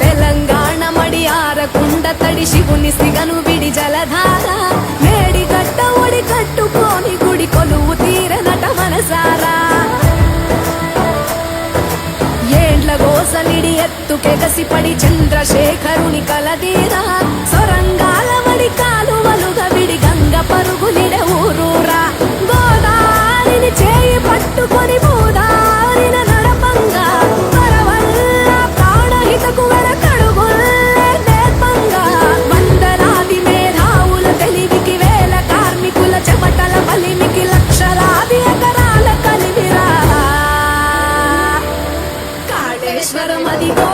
తెలంగాణ మడియారకుండ తడి శివుని సిగను విడి జలధార మేడి గట్ట ఒడి కట్టుకోని గుడి కొలువు తీరనట మనసారా ఏండ్ల గోసలిడి ఎత్తుకెగసిపడి చంద్రశేఖరుని కలదీరా సొరంగాల వడి కాలువలుగా విడి గంగ పరుగులిడ ఊరూరా గోదారిని చేయి పట్టుకొని భూదారిన నడపంగా వరవల్ల ప్రాణహితకు వెనకడుగుల్లే నేర్పంగా వందలాది మేధావుల తెలివికి వేల కార్మికుల చెమటల బలిమికి లక్షలాది ఎకరాల కలివిరా కాళేశ్వరం అదిగో